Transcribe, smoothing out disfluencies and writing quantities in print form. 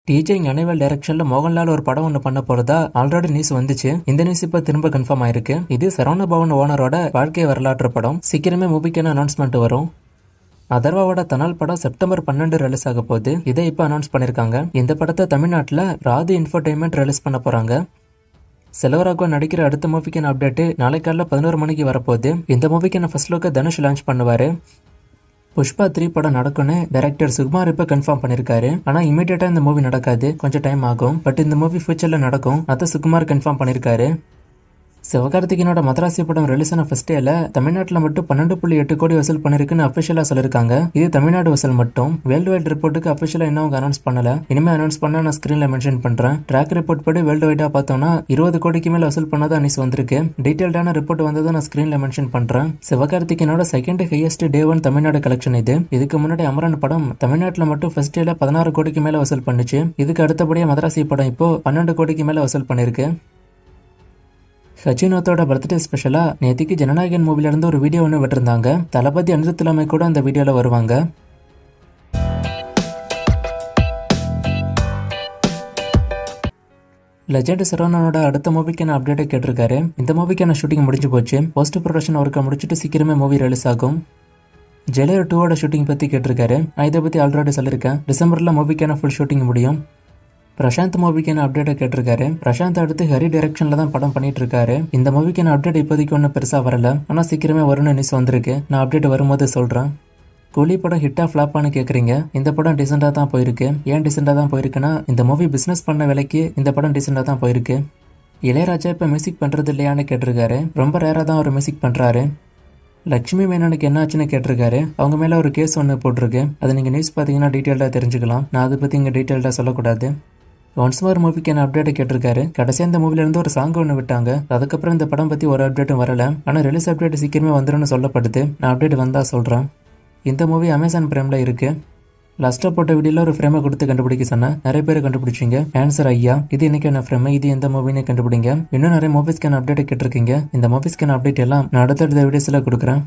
DJ Gnanavel டைரக்ஷன்ல மோகன்லால் ஒரு படம் ஒன்று பண்ண போறதா ஆல்ரெடி நியூஸ் வந்துச்சு. இந்த நியூஸ் இப்ப திரும்ப கன்ஃபார்ம் ஆயிருக்கு. இது சரவண பவன் ஓனரோட வாழ்க்கை வரலாற்று படம். சீக்கிரமே மூவிக்கான அனௌன்ஸ்மெண்ட் வரும். அதர்வாவோட தனால் படம் செப்டம்பர் 12 ரிலீஸ் ஆக போகுது. இதை இப்ப அனௌன்ஸ் பண்ணிருக்காங்க. இந்த படத்தை தமிழ்நாட்டுல ராது இன்ஃபோடெயின்மெண்ட் ரிலீஸ் பண்ண போறாங்க. செல்வராகவன் நடிக்கிற அடுத்த மூவிக்கான அப்டேட் நாளை காலைல 11 மணிக்கு வரப்போகுது. இந்த மூவிக்கான ஃபர்ஸ்ட் லுக்கை தனுஷ் லான்ச் பண்ணுவாரு. புஷ்பா 3 படம் நடக்கும்னு டைரக்டர் சுகுமார் இப்ப கன்ஃபார்ம் பண்ணிருக்காரு. ஆனா இமீடியட்டா இந்த மூவி நடக்காது, கொஞ்சம் டைம் ஆகும். பட் இந்த மூவி ஃபியூச்சர்ல நடக்கும், அதை சுகுமார் கன்ஃபார்ம் பண்ணிருக்காரு. சிவகார்த்திகேயனோட மதராசி படம் ரிலீஸ் ஆன ஃபர்ஸ்ட் டேல தமிழ்நாட்டில் மட்டும் 12.8 கோடி வசூல் பண்ணிருக்குன்னு அபிஷியலா சொல்லிருக்காங்க. இது தமிழ்நாடு வசூல் மட்டும். வேர்ல்டு வைட் ரிப்போர்ட்டுக்கு அபிஷியலா இன்னும் அவங்க அனௌன்ஸ் பண்ணல. இனிமே அனௌன்ஸ் பண்ணா நான் ஸ்கிரீன்ல மென்ஷன் பண்றேன். ட்ராக் ரிப்போர்ட் படி வேர்ல்டு வைடா பார்த்தோம்னா 20 கோடிக்கு மேல வசூல் பண்ணதா நியூஸ் வந்திருக்கு. டீடைல்டான ரிப்போர்ட் வந்ததை நான் ஸ்கிரீன்ல மென்ஷன் பண்றேன். சிவகார்த்திகேயனோட second highest day 1 Tamil Nadu collection இது. இதுக்கு முன்னாடி அமரன் படம் தமிழ்நாட்டில் மட்டும் ஃபர்ஸ்ட் டேல 16 கோடிக்கு மேல வசூல் பண்ணுச்சு. இதுக்கு அடுத்தபடியா மதராசி படம் இப்போ 12 கோடிக்கு மேல வசூல் பண்ணிருக்கு. சச்சினோத்தோட பர்த்டே ஸ்பெஷலா நேத்திக்கு ஜனநாயகன் மூவில இருந்து ஒரு வீடியோ ஒன்று விட்டுருந்தாங்க. தளபதி அனிருத் தலைமை கூட அந்த வீடியோல வருவாங்க. லெஜெண்ட் சரவணனோட அடுத்த மூவிக்கான அப்டேட்டை கேட்டிருக்காரு. இந்த மூவிக்கான ஷூட்டிங் முடிஞ்சு போச்சு. போஸ்ட் ப்ரொடக்ஷன் ஒர்க்கை முடிச்சுட்டு சீக்கிரமே மூவி ரிலீஸ் ஆகும். ஜெயிலர் 2 ஷூட்டிங் பத்தி கேட்டிருக்காரு. நான் இதை பத்தி ஆல்ரெடி சொல்லியிருக்கேன். டிசம்பர்ல மூவிக்கான ஃபுல் ஷூட்டிங் முடியும். பிரசாந்த் மூவிக்கான அப்டேட்டை கேட்டிருக்காரு. பிரசாந்த் அடுத்து ஹரி டைரக்ஷன்ல தான் படம் பண்ணிட்டு இருக்காரு. இந்த மூவிக்கான அப்டேட் இப்போதைக்கு ஒன்றும் பெருசா வரல, ஆனா சீக்கிரமே வரும்னு நியூஸ் வந்திருக்கு. நான் அப்டேட் வரும்போது சொல்றேன். கூலி படம் ஹிட்டா ஃபிளாப்பான்னு கேக்குறீங்க. இந்த படம் டீசெண்டா தான் போயிருக்கு. ஏன் டீசெண்டா தான் போயிருக்குன்னா இந்த மூவி பிசினஸ் பண்ண வேலைக்கு இந்த படம் டீசெண்டா தான் போயிருக்கு. இளையராஜா இப்ப மியூசிக் பண்றது இல்லையான்னு கேட்டிருக்காரு. ரொம்ப ரேரா தான் ஒரு மியூசிக் பண்றாரு. லட்சுமி மேனனுக்கு என்ன ஆச்சுன்னு கேட்டிருக்காரு. அவங்க மேல ஒரு கேஸ் ஒன்று போட்டிருக்கு. அதை நீங்க நியூஸ் பாத்தீங்கன்னா டீட்டெயில்டா தெரிஞ்சுக்கலாம். நான் அதை பத்தி இங்க டீட்டெயில்டா சொல்லக்கூடாது. ஒன்ஸ் மோர் மூவிக்கான அப்டேட்டை கேட்டிருக்காரு. கடைசியா இந்த மூவில இருந்து ஒரு சாங் ஒன்று விட்டாங்க. அதுக்கப்புறம் இந்த படம் பத்தி ஒரு அப்டேட்டும் வரல. ஆனா ரிலீஸ் அப்டேட் சீக்கிரமே வந்துரும்னு சொல்லப்படுது. நான் அப்டேட் வந்தா சொல்றேன். இந்த மூவி அமேசான் பிரைம்ல இருக்கு. லாஸ்டா போட்ட வீடியோல ஒரு ஃப்ரேமை கொடுத்து கண்டுபிடிக்க சொன்னேன். நிறைய பேர் கண்டுபிடிச்சிங்க. ஆன்சர் ஐயா. இது இன்னைக்கான ஃப்ரேம், இது எந்த மூவின்னு கண்டுபிடிங்க. இன்னும் நிறைய மூவிஸ்க்கான அப்டேட் கேட்டிருக்கீங்க. இந்த மூவிஸ்க்கான அப்டேட் எல்லாம் நான் அடுத்தடுத்த வீடியோஸ்ல கொடுக்குறேன்.